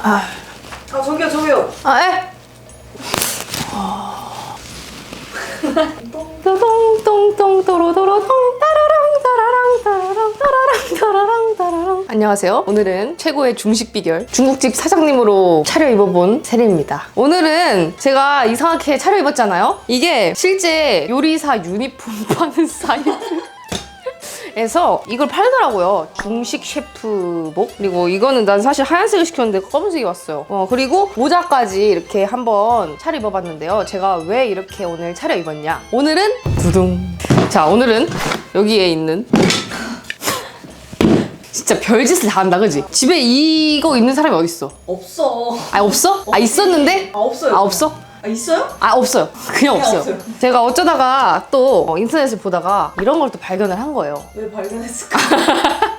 아, 저기요. 아, 에? 똥똥똥똥또로도로똥 따라랑 따라랑 따라랑 따라랑 따라랑. 안녕하세요. 오늘은 최고의 중식 비결 중국집 사장님으로 차려입어본 세린입니다. 오늘은 제가 이상하게 차려입었잖아요. 이게 실제 요리사 유니폼 파는 사이트 에서 이걸 팔더라고요. 중식 셰프복. 그리고 이거는 난 사실 하얀색을 시켰는데 검은색이 왔어요. 그리고 모자까지 이렇게 한번 차려입어봤는데요. 제가 왜 이렇게 오늘 차려입었냐? 오늘은 두둥. 자, 오늘은 여기에 있는 진짜 별짓을 다 한다, 그지? 집에 이거 있는 사람이 어딨어? 없어. 아, 없어? 아, 있었는데? 없어요. 아, 없어? 있어요? 아, 없어요. 그냥 없어요. 없어요. 제가 어쩌다가 또 인터넷을 보다가 이런 걸 또 발견을 한 거예요. 왜 발견했을까?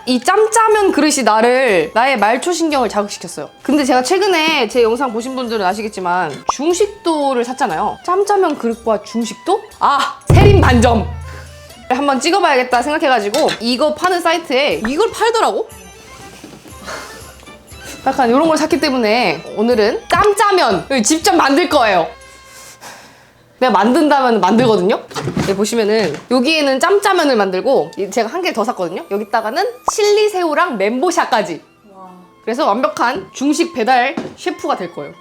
이 짬짜면 그릇이 나의 말초신경을 자극시켰어요. 근데 제가 최근에 제 영상 보신 분들은 아시겠지만 중식도를 샀잖아요. 짬짜면 그릇과 중식도? 아! 세린 반점! 한번 찍어봐야겠다 생각해가지고 이거 파는 사이트에 이걸 팔더라고? 약간 이런 걸 샀기 때문에 오늘은 짬짜면을 직접 만들 거예요. 내가 만든다면 만들거든요? 여기 보시면은 여기에는 짬짜면을 만들고 제가 한 개 더 샀거든요? 여기다가는 칠리새우랑 멘보샤까지. 와. 그래서 완벽한 중식 배달 셰프가 될 거예요.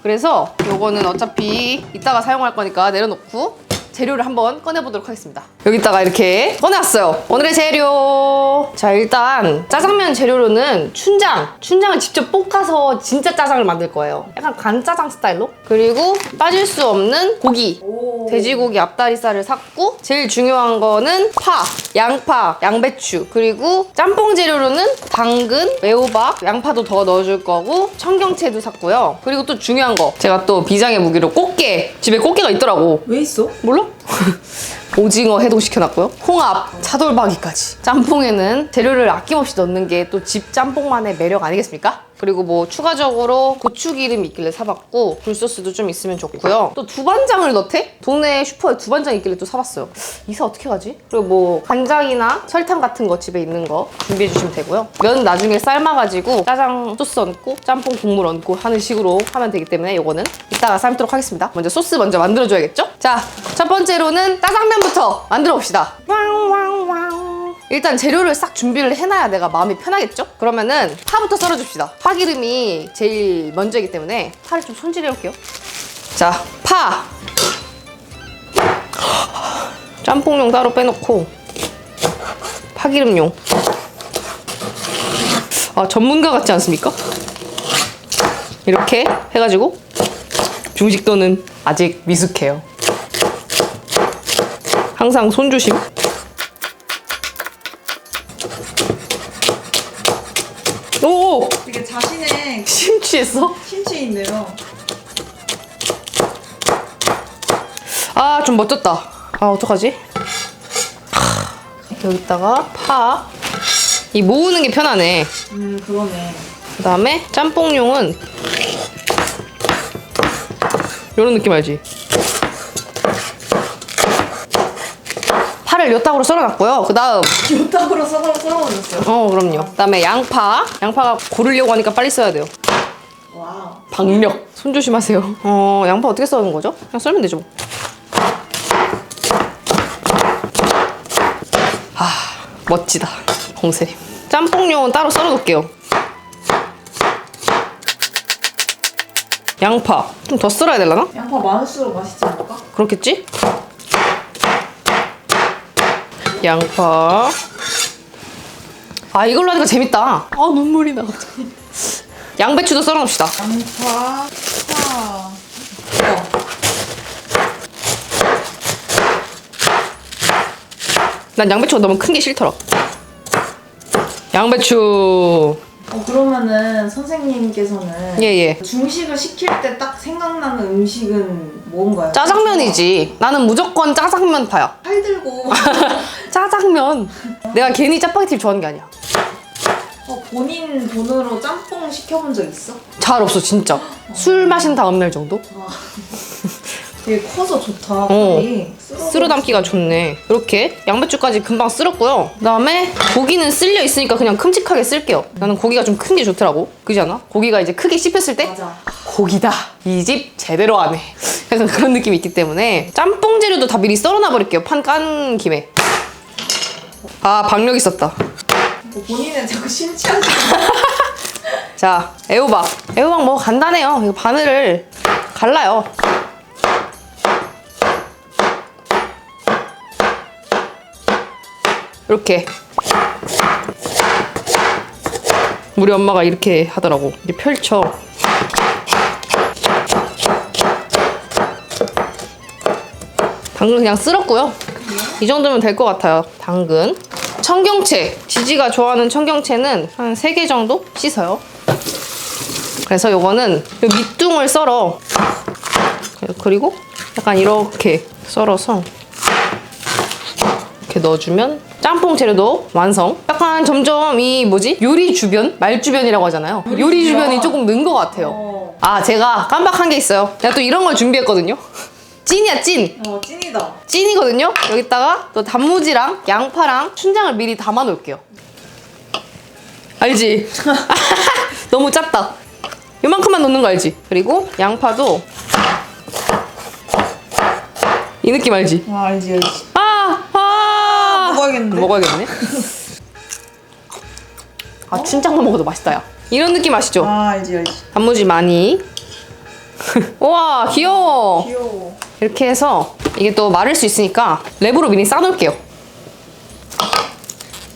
그래서 요거는 어차피 이따가 사용할 거니까 내려놓고 재료를 한번 꺼내보도록 하겠습니다. 여기다가 이렇게 꺼내왔어요. 오늘의 재료. 자, 일단 짜장면 재료로는 춘장을 직접 볶아서 진짜 짜장을 만들 거예요. 약간 간짜장 스타일로. 그리고 빠질 수 없는 고기. 오. 돼지고기 앞다리살을 샀고, 제일 중요한 거는 파, 양파, 양배추, 그리고 짬뽕 재료로는 당근, 애호박, 양파도 더 넣어줄 거고 청경채도 샀고요. 그리고 또 중요한 거, 제가 또 비장의 무기로 꽃게. 집에 꽃게가 있더라고. 왜 있어? 몰라? 오징어 해동시켜놨고요. 홍합, 차돌박이까지. 짬뽕에는 재료를 아낌없이 넣는 게 또 집 짬뽕만의 매력 아니겠습니까? 그리고 뭐 추가적으로 고추기름이 있길래 사봤고 굴소스도 좀 있으면 좋고요. 또 두반장을 넣대? 동네 슈퍼에 두반장 있길래 또 사봤어요. 이사 어떻게 가지? 그리고 뭐 간장이나 설탕 같은 거 집에 있는 거 준비해 주시면 되고요. 면 나중에 삶아가지고 짜장 소스 얹고 짬뽕 국물 얹고 하는 식으로 하면 되기 때문에 이거는 이따가 삶도록 하겠습니다. 먼저 소스 먼저 만들어줘야겠죠? 자, 첫 번째로는 짜장면부터 만들어 봅시다. 일단 재료를 싹 준비를 해놔야 내가 마음이 편하겠죠? 그러면은 파부터 썰어줍시다. 파기름이 제일 먼저이기 때문에 파를 좀 손질해 올게요. 자, 파! 짬뽕용 따로 빼놓고 파기름용. 아, 전문가 같지 않습니까? 이렇게 해가지고 중식도는 아직 미숙해요. 항상 손조심. 오! 되게 자신의 심취했어? 심취 있네요. 아, 좀 멋졌다. 아, 어떡하지? 여기다가 파. 이 모으는 게 편하네. 그러네. 그 다음에 짬뽕용은 이런 느낌 알지? 파를 요딱으로 썰어놨고요. 그 다음 요딱으로 썰어놓으셨어요? 그럼요. 그 다음에 양파가 고르려고 하니까 빨리 써야 돼요. 와우. 박력. 손 조심하세요. 양파 어떻게 써는 거죠? 그냥 썰면 되죠. 아, 멋지다. 홍세림. 짬뽕용은 따로 썰어 놓을게요. 양파 좀 더 썰어야 되려나? 양파 많을수록 맛있지 않을까? 그렇겠지? 양파. 아, 이걸로 하니까 재밌다. 아, 눈물이 나 갑자기. 양배추도 썰어 놓읍시다. 양파, 파. 난 양배추가 너무 큰 게 싫더라. 양배추. 그러면은 선생님께서는 예. 중식을 시킬 때 딱 생각나는 음식은 뭔가요? 짜장면이지. 나는 무조건 짜장면 파야. 팔 들고 짜장면. 내가 괜히 짜파게티를 좋아하는 게 아니야. 본인 돈으로 짬뽕 시켜본 적 있어? 잘 없어, 진짜. 술 마신 다음날 정도? 되게 커서 좋다. 어. 칼이. 쓸어 담기가 좋네. 이렇게 양배추까지 금방 쓸었고요. 그다음에 고기는 쓸려 있으니까 그냥 큼직하게 쓸게요. 나는 고기가 좀 큰 게 좋더라고. 그지 않아? 고기가 이제 크게 씹혔을 때 맞아. 고기다. 이 집 제대로 하네. 약간 그런 느낌이 있기 때문에 짬뽕 재료도 다 미리 썰어놔 버릴게요. 판 깐 김에. 아, 박력 있었다. 뭐 본인은 자꾸 심취하지. 자, 애호박. 애호박 뭐 간단해요. 이거 바늘을 갈라요. 이렇게. 우리 엄마가 이렇게 하더라고. 이렇게 펼쳐. 당근 그냥 쓸었고요. 이 정도면 될 것 같아요. 당근. 청경채. 지지가 좋아하는 청경채는 한 3개 정도 씻어요. 그래서 요거는 요 밑둥을 썰어. 그리고 약간 이렇게 썰어서 이렇게 넣어주면 짬뽕 재료도 완성. 약간 점점 이 뭐지? 요리 주변? 말 주변이라고 하잖아요. 요리 주변이 조금 는 것 같아요. 아, 제가 깜빡한 게 있어요. 내가 또 이런 걸 준비했거든요. 찐이야, 찐. 찐이다. 찐이거든요. 여기다가 또 단무지랑 양파랑 춘장을 미리 담아 놓을게요. 알지? 너무 짰다. 요만큼만 넣는 거 알지? 그리고 양파도 이 느낌 알지? 알지. 먹어야겠는데? 먹어야겠네. 아, 춘장만 먹어도 맛있다, 야. 이런 느낌 아시죠? 알지. 단무지 많이. 우와, 귀여워. 귀여워. 이렇게 해서 이게 또 마를 수 있으니까 랩으로 미리 싸놓을게요.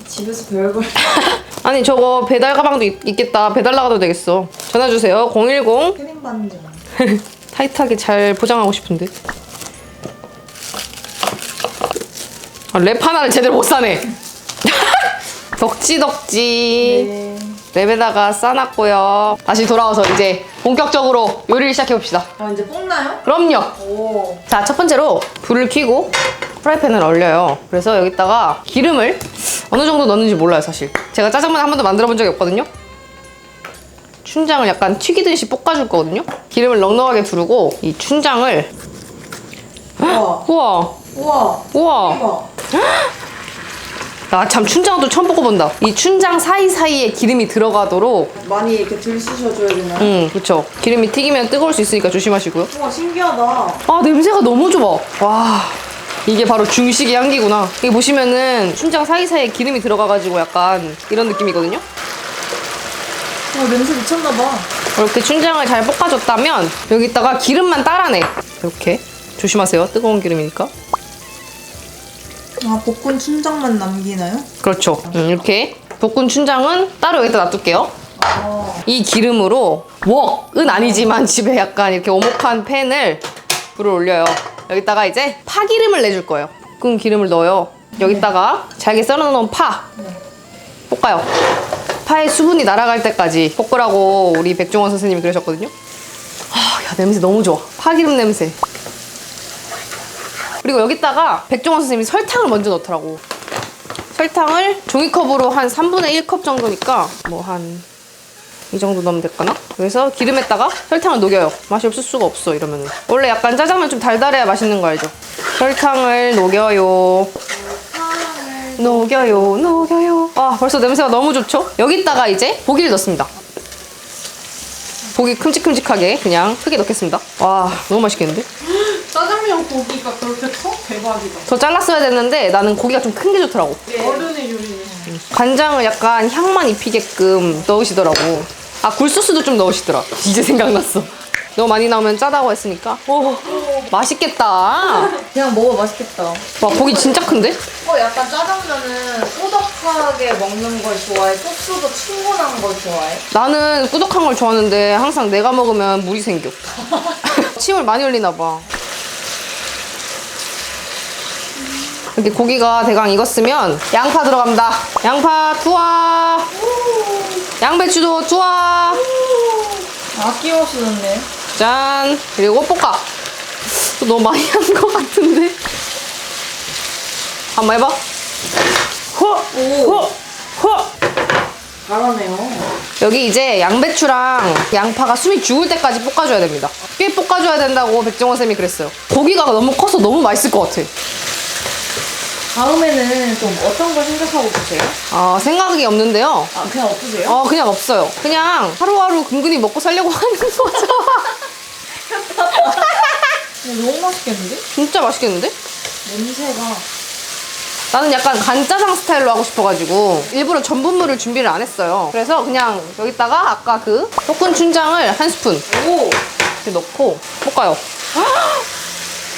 집에서 별걸. 아니, 저거 배달 가방도 있겠다. 배달 나가도 되겠어. 전화 주세요. 010. 크림 반장. 타이트하게 잘 포장하고 싶은데. 아, 랩 하나를 제대로 못 싸네. 덕지덕지. 네. 랩에다가 싸놨고요. 다시 돌아와서 이제 본격적으로 요리를 시작해봅시다. 이제 볶나요? 그럼요. 오. 자, 첫 번째로 불을 켜고 프라이팬을 얼려요. 그래서 여기다가 기름을 어느 정도 넣는지 몰라요, 사실. 제가 짜장면 한 번도 만들어 본 적이 없거든요. 춘장을 약간 튀기듯이 볶아줄 거거든요. 기름을 넉넉하게 두르고 이 춘장을 우와. 우와 우와. 우와. 이거. 나 참 춘장도 처음 볶아본다. 이 춘장 사이사이에 기름이 들어가도록. 많이 이렇게 들쑤셔줘야 되나요? 그쵸. 기름이 튀기면 뜨거울 수 있으니까 조심하시고요. 우와, 신기하다. 아, 냄새가 너무 좋아. 와, 이게 바로 중식의 향기구나. 여기 보시면은 춘장 사이사이에 기름이 들어가가지고 약간 이런 느낌이거든요. 냄새 미쳤나봐. 이렇게 춘장을 잘 볶아줬다면 여기다가 기름만 따라내. 이렇게 조심하세요. 뜨거운 기름이니까. 볶은 춘장만 남기나요? 그렇죠. 이렇게 볶은 춘장은 따로 여기다 놔둘게요. 이 기름으로 웍은 아니지만 집에 약간 이렇게 오목한 팬을 불을 올려요. 여기다가 이제 파기름을 내줄 거예요. 볶은 기름을 넣어요. 여기다가 잘게 썰어놓은 파 볶아요. 파의 수분이 날아갈 때까지 볶으라고 우리 백종원 선생님이 그러셨거든요. 아, 야, 냄새 너무 좋아. 파기름 냄새. 그리고 여기다가 백종원 선생님이 설탕을 먼저 넣더라고. 설탕을 종이컵으로 한 3분의 1컵 정도니까 뭐 한 이 정도 넣으면 될까나? 그래서 기름에다가 설탕을 녹여요. 맛이 없을 수가 없어, 이러면은. 원래 약간 짜장면 좀 달달해야 맛있는 거 알죠? 설탕을 녹여요. 녹여요. 아, 벌써 냄새가 너무 좋죠? 여기다가 이제 고기를 넣습니다. 고기 큼직큼직하게 그냥 크게 넣겠습니다. 와, 너무 맛있겠는데? 짜장면 고기가 그렇게 커? 대박이다. 더 잘랐어야 됐는데 나는 고기가 좀 큰 게 좋더라고. 어른의 요리네. 간장을 약간 향만 입히게끔 넣으시더라고. 아, 굴소스도 좀 넣으시더라. 이제 생각났어. 너무 많이 나오면 짜다고 했으니까. 오, 맛있겠다. 그냥 먹어 맛있겠다. 와, 고기 진짜 큰데? 약간 짜장면은 꾸덕하게 먹는 걸 좋아해? 소스도 충분한 걸 좋아해? 나는 꾸덕한 걸 좋아하는데 항상 내가 먹으면 물이 생겨. 침을 많이 흘리나 봐. 이렇게 고기가 대강 익었으면 양파 들어갑니다. 양파 투하. 양배추도 투하. 아낌없이 넣네. 짠. 그리고 볶아. 또 너무 많이 한 것 같은데. 한번 해봐. 호! 호! 호! 잘하네요. 여기 이제 양배추랑 양파가 숨이 죽을 때까지 볶아줘야 됩니다. 꽤 볶아줘야 된다고 백종원 쌤이 그랬어요. 고기가 너무 커서 너무 맛있을 것 같아. 다음에는 좀 어떤 걸 생각하고 계세요? 생각이 없는데요. 아, 그냥 없으세요? 그냥 없어요. 그냥 하루하루 근근히 먹고 살려고 하는 거죠. 너무 맛있겠는데? 진짜 맛있겠는데? 냄새가. 나는 약간 간짜장 스타일로 하고 싶어가지고 일부러 전분물을 준비를 안 했어요. 그래서 그냥 여기다가 아까 그 볶은 춘장을 한 스푼 오! 이렇게 넣고 볶아요.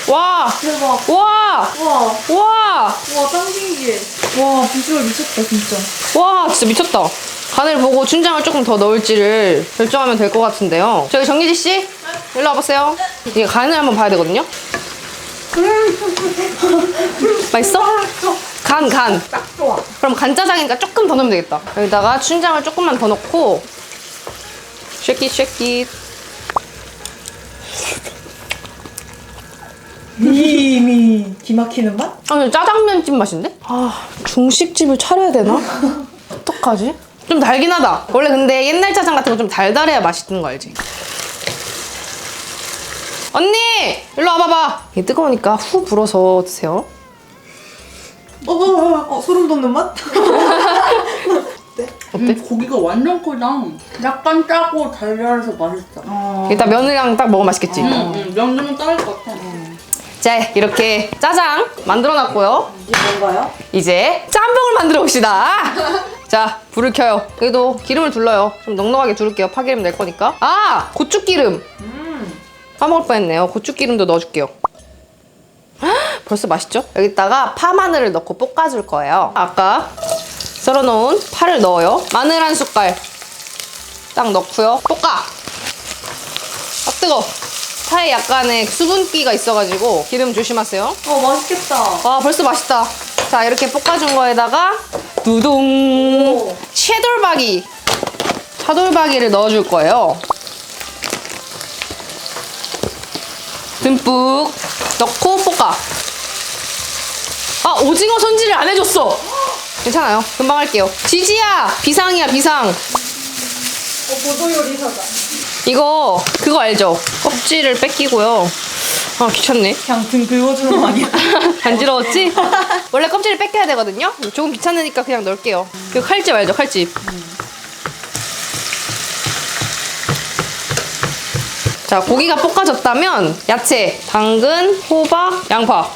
와! 대박. 와! 우와. 와! 우와, 짱 신기해. 와, 비주얼 미쳤다, 진짜. 와, 진짜 미쳤다. 간을 보고 춘장을 조금 더 넣을지를 결정하면 될 것 같은데요. 저기 정기지 씨, 일로 와보세요. 이게 간을 한번 봐야 되거든요. 맛있어? 간. 딱 좋아. 그럼 간짜장이니까 조금 더 넣으면 되겠다. 여기다가 춘장을 조금만 더 넣고 쉐킷. 이미 기막히는 맛? 근데 짜장면집 맛인데? 중식집을 차려야 되나? 어떡하지? 좀 달긴 하다. 원래 근데 옛날 짜장 같은 거 좀 달달해야 맛있는 거 알지? 언니! 일로 와봐봐. 이게 뜨거우니까 후 불어서 드세요. 소름 돋는 맛? 어때? 고기가 완전 크다. 약간 짜고 달달해서 맛있다. 일단 면이랑 딱 먹으면 맛있겠지? 면 좀 따를 것 같아. 자, 이렇게 짜장 만들어놨고요. 이게 뭔가요? 이제 짬뽕을 만들어 봅시다. 자, 불을 켜요. 여기도 기름을 둘러요. 좀 넉넉하게 두를게요. 파기름 낼 거니까. 고추기름. 까먹을 뻔했네요. 고추기름도 넣어줄게요. 벌써 맛있죠? 여기다가 파 마늘을 넣고 볶아줄 거예요. 아까 썰어놓은 파를 넣어요. 마늘 한 숟갈 딱 넣고요. 볶아. 뜨거. 파에 약간의 수분기가 있어가지고 기름 조심하세요. 맛있겠다. 와, 벌써 맛있다. 자, 이렇게 볶아준 거에다가 두둥 차돌박이를 넣어줄 거예요. 듬뿍 넣고 볶아. 오징어 손질을 안 해줬어. 괜찮아요. 금방 할게요. 지지야, 비상이야, 비상. 보도 요리사다. 이거 그거 알죠? 껍질을 뺏기고요. 귀찮네. 그냥 등 긁어주는 거 아니야? 간지러웠지? 원래 껍질을 뺏겨야 되거든요? 조금 귀찮으니까 그냥 넣을게요. 그 칼집 알죠? 칼집. 자, 고기가 볶아졌다면 야채, 당근, 호박, 양파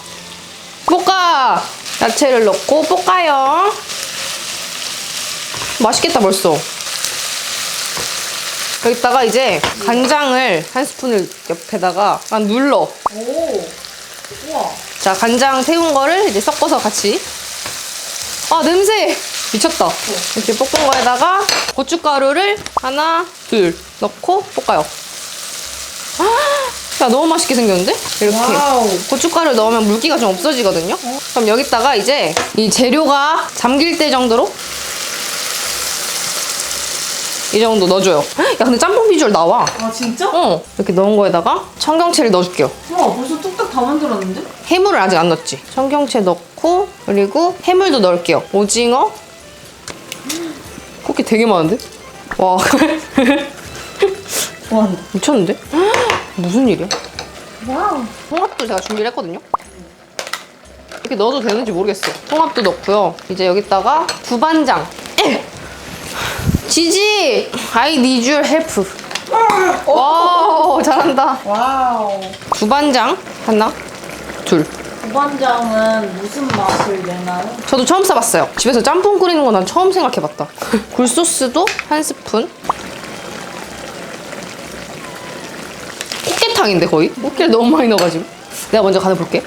볶아! 야채를 넣고 볶아요. 맛있겠다 벌써. 여기다가 이제 간장을 한 스푼을 옆에다가 약간 눌러. 오. 우와. 자, 간장 태운 거를 이제 섞어서 같이. 냄새! 미쳤다. 이렇게 볶은 거에다가 고춧가루를 하나, 둘 넣고 볶아요. 야, 너무 맛있게 생겼는데? 이렇게. 와우. 고춧가루를 넣으면 물기가 좀 없어지거든요? 그럼 여기다가 이제 이 재료가 잠길 때 정도로 이 정도 넣어줘요. 야, 근데 짬뽕 비주얼 나와. 진짜? 이렇게 넣은 거에다가 청경채를 넣어줄게요. 우와, 벌써 뚝딱 다 만들었는데? 해물을 아직 안 넣었지. 청경채 넣고 그리고 해물도 넣을게요. 오징어. 꽃게 되게 많은데? 와. 와. 미쳤는데? 무슨 일이야? 와우. 홍합도 제가 준비를 했거든요. 이렇게 넣어도 되는지 모르겠어. 홍합도 넣고요. 이제 여기다가 두반장. 지지! I need your help. 와우, 잘한다. 와우. 두반장 하나, 둘. 두반장은 무슨 맛을 내나요? 저도 처음 써봤어요. 집에서 짬뽕 끓이는 건 난 처음 생각해봤다. 굴소스도 한 스푼. 꽃게탕인데 거의? 꽃게를 너무 많이 넣어가지고. 내가 먼저 간을 볼게.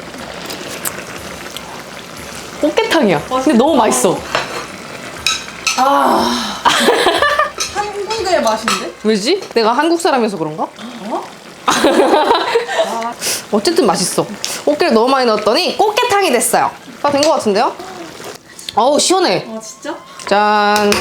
꽃게탕이야. 근데 너무 맛있어. 한국의 맛인데? 왜지? 내가 한국 사람이어서 그런가? 어쨌든 맛있어. 꽃게를 너무 많이 넣었더니 꽃게탕이 됐어요. 다 된 것 같은데요? 어우, 시원해. 진짜? 짠.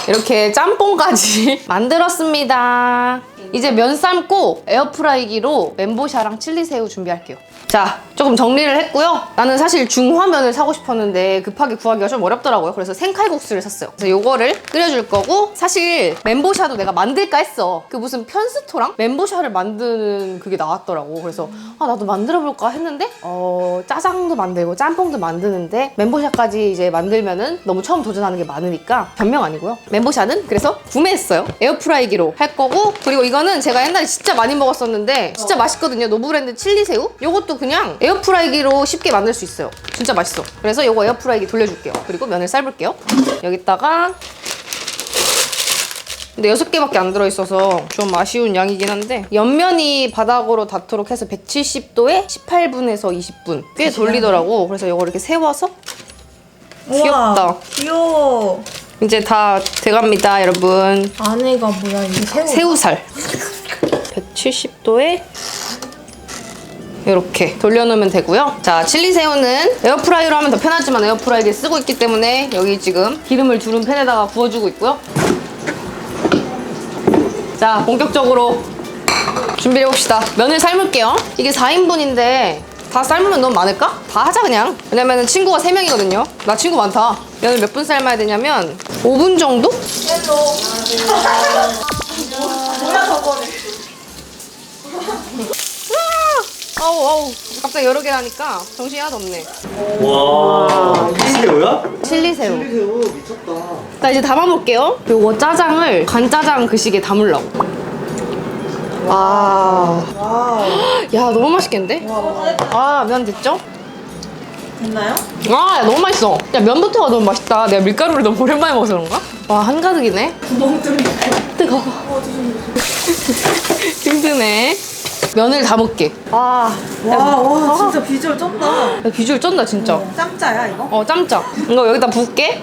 이렇게 짬뽕까지 만들었습니다. 이제 면 삶고 에어프라이기로 멘보샤랑 칠리새우 준비할게요. 자, 조금 정리를 했고요. 나는 사실 중화면을 사고 싶었는데 급하게 구하기가 좀 어렵더라고요. 그래서 생칼국수를 샀어요. 그래서 요거를 끓여줄 거고, 사실 멘보샤도 내가 만들까 했어. 그 무슨 편스토랑 멘보샤를 만드는 그게 나왔더라고. 그래서 나도 만들어볼까 했는데 짜장도 만들고 짬뽕도 만드는데 멘보샤까지 이제 만들면은 너무 처음 도전하는 게 많으니까 변명 아니고요. 멘보샤는 그래서 구매했어요. 에어프라이기로 할 거고, 그리고 이거는 제가 옛날에 진짜 많이 먹었었는데 진짜 맛있거든요. 노브랜드 칠리새우. 요것도 그냥 에어프라이기로 쉽게 만들 수 있어요. 진짜 맛있어. 그래서 요거 에어프라이기 돌려줄게요. 그리고 면을 삶을게요. 여기다가 근데 6개밖에 안 들어있어서 좀 아쉬운 양이긴 한데, 옆면이 바닥으로 닿도록 해서 170도에 18분에서 20분 꽤 돌리더라고. 그래서 이거 이렇게 세워서 귀엽다. 우와, 귀여워. 이제 다 돼갑니다, 여러분. 안에가 뭐야, 이게 새우. 새우살 170도에 이렇게 돌려놓으면 되고요. 자, 칠리새우는 에어프라이어로 하면 더 편하지만 에어프라이기를 쓰고 있기 때문에 여기 지금 기름을 두른 팬에다가 구워주고 있고요. 자, 본격적으로 준비해봅시다. 면을 삶을게요. 이게 4인분인데 다 삶으면 너무 많을까? 다 하자 그냥. 왜냐면 친구가 3명이거든요. 나 친구 많다. 면을 몇 분 삶아야 되냐면 5분 정도? 뭐야, 저거를. 아우 갑자기 여러 개 하니까 정신이 하나도 없네. 와, 칠리새우야? 칠리새우. 칠리새우 미쳤다. 나 이제 담아볼게요. 요거 짜장을 간짜장 그 시기에 담으려고. 야, 너무 맛있겠는데? 면 됐죠? 됐나요? 야, 너무 맛있어. 야, 면부터가 너무 맛있다. 내가 밀가루를 너무 오랜만에 먹어서 그런가? 와, 한가득이네. 구멍 뚫린 뜨거워. 든든해. 면을 담을게. 와, 진짜 비주얼 쩐다. 야, 비주얼 쩐다, 진짜. 짬짜야, 이거? 짬짜. 이거 여기다 부을게.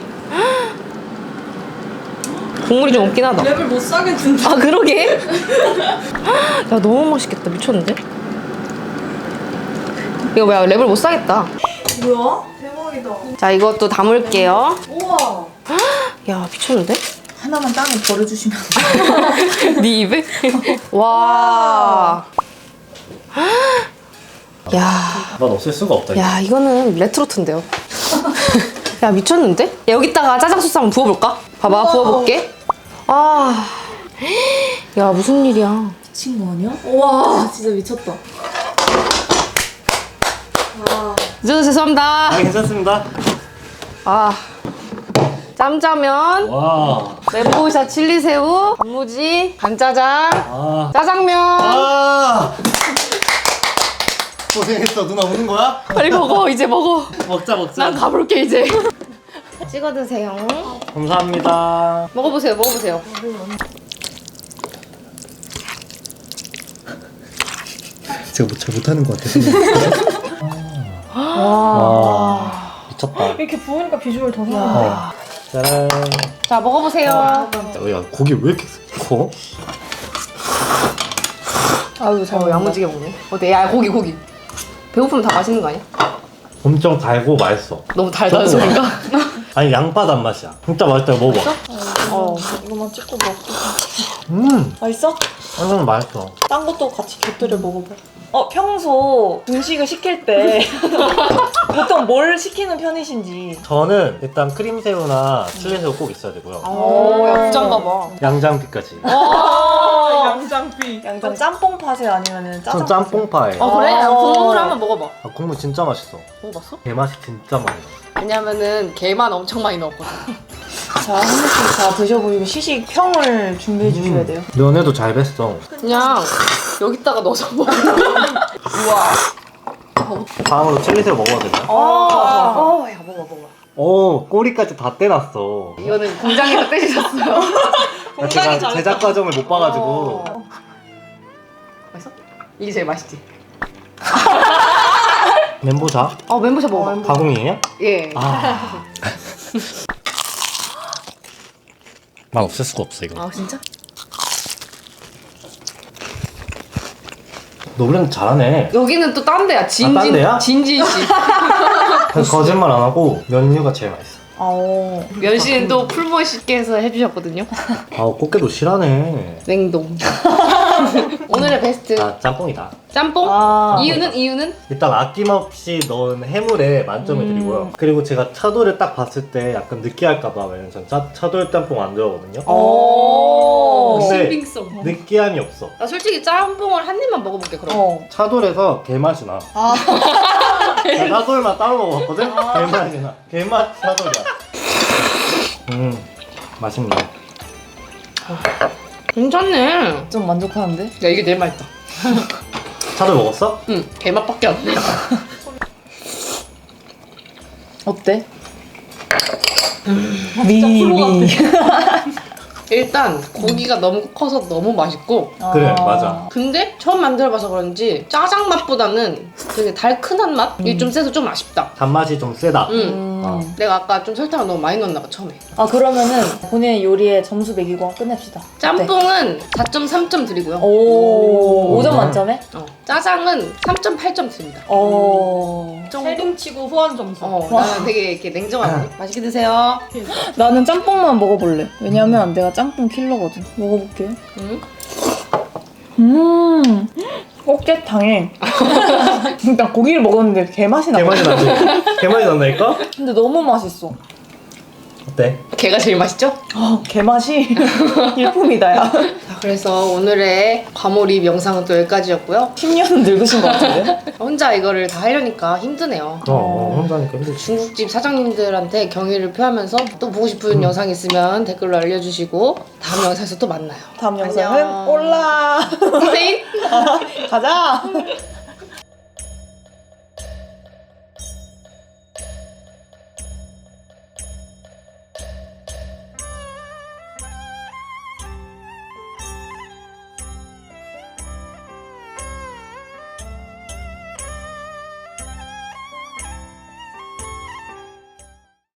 국물이 좀 없긴 하다. 랩을 못 사겠는데. 아, 그러게? 야, 너무 맛있겠다. 미쳤는데? 이거 뭐야, 랩을 못 사겠다. 뭐야? 대박이다. 자, 이것도 담을게요. 우와. 야, 미쳤는데? 하나만 땅에 버려주시면. 네 입에? 와. 야, 난 없앨 수가 없다. 야, 이거는 레트로트인데요. 야, 미쳤는데? 야, 여기다가 짜장 소스 한번 부어볼까? 봐봐, 부어볼게. 야, 무슨 일이야. 미친 거 아니야? 우와, 진짜 미쳤다. 늦어서 죄송합니다. 괜찮습니다. 짬짜면, 와. 멘보샤 칠리새우, 단무지, 간짜장, 짜장면. 고생했어. 누나 오는 거야? 빨리 먹어, 이제 먹어. 먹자. 난 가볼게, 이제. 찍어 드세요. 감사합니다. 먹어보세요. 제가 잘 못하는 것 같아요. 와. 미쳤다. 이렇게 부으니까 비주얼 더 좋은데. 짜란. 자, 먹어보세요. 야, 고기 왜 이렇게 커? 아유, 잘 야무지게 먹네. 어때? 야, 고기. 배고프면 다 맛있는 거 아니야? 엄청 달고 맛있어. 너무 달다는 소린가? 아니 양파 단맛이야. 진짜 맛있다. 이거 먹어봐. 이거만 찍고 먹고. 맛있어? 완전 맛있어. 딴 것도 같이 곁들여 먹어봐. 평소 음식을 시킬 때 보통 뭘 시키는 편이신지. 저는 일단 크림새우나 칠리새우 꼭 있어야 되고요. 야, 부장가 봐. 양장피까지. 양장피. 양장 짬뽕 팥에 아니면은 짜장. 전 짬뽕파에. 그래? 국물 한번 먹어봐. 국물 진짜 맛있어. 먹어봤어? 게맛이 진짜 많이 나. 왜냐면은 게만 엄청 많이 넣었거든. 자, 한 번씩 다 드셔보시고 시식 평을 준비해 주셔야 돼요. 면에도 잘 뱄어. 그냥 여기다가 넣어서 먹어. 다음으로 칠리새우 먹어야 되나? 야, 먹어. 오, 꼬리까지 다 떼놨어. 이거는 공장에서 떼주셨어요. 제가 제작 과정을 못 봐가지고. 맛있어? 이게 제일 맛있지? 멘보샤? 멘보샤 먹어봐. 가공이에요? 예. 맛 없앨 수가 없어 이거. 진짜? 노브랜드 잘하네. 여기는 또 딴 데야. 딴 데야? 진진 씨. 거짓말 안 하고 면류가 제일 맛있어. 면씨는 또 풀멋있게 해서 해주셨거든요. 꽃게도 실하네. 냉동. 오늘의 베스트 아 짬뽕이다. 짬뽕? 아. 이유는? 일단 아낌없이 넣은 해물에 만점을 드리고요. 그리고 제가 차돌을 딱 봤을 때 약간 느끼할까봐 왜냐면 전 차돌 짬뽕 안 좋아하거든요. 오. 근데 신빙성. 느끼함이 없어. 나 솔직히 짬뽕을 한 입만 먹어볼게 그럼. 어. 차돌에서 게맛이 나. 아. 나 차돌만 따로 먹어봤거든? 게맛이 나. 게맛 차돌이야. 맛있네. 괜찮네. 좀 만족하는데? 야 이게 제일 맛있다. 차돌 먹었어? 응, 개맛밖에 안 돼. 어때? 미. 일단 고기가 너무 커서 너무 맛있고 그래, 맞아. 근데 처음 만들어봐서 그런지 짜장 맛보다는 되게 달큰한 맛? 이게 좀 세서 좀 아쉽다. 단맛이 좀 세다. 응. 내가 아까 좀 설탕을 너무 많이 넣었나 봐 처음에. 아 그러면은 본인의 요리에 점수 매기고 끝냅시다. 짬뽕은 4.3점 드리고요. 오. 5점 만점에? 짜장은 3.8점 드립니다. 오. 세림치고 후한 점수. 나는 되게 이렇게 냉정하거든. 맛있게 드세요. 나는 짬뽕만 먹어볼래. 왜냐면 내가 짬뽕 킬러거든. 먹어볼게. 응? 꽃게탕에 일단 고기를 먹었는데 개맛이 나. 게맛이 나지? 게맛이 난다니까? 근데 너무 맛있어. 어때? 걔가 제일 맛있죠? 개맛이 일품이다 야. 자, 그래서 오늘의 과몰입 영상은 또 여기까지였고요. 10년은 늙으신 것 같은데? 혼자 이거를 다 하려니까 힘드네요. 혼자니까 힘들지. 중국집 사장님들한테 경의를 표하면서 또 보고 싶은 영상 있으면 댓글로 알려주시고 다음 영상에서 또 만나요. 다음 안녕. 영상은 올라. 선생님! 가자.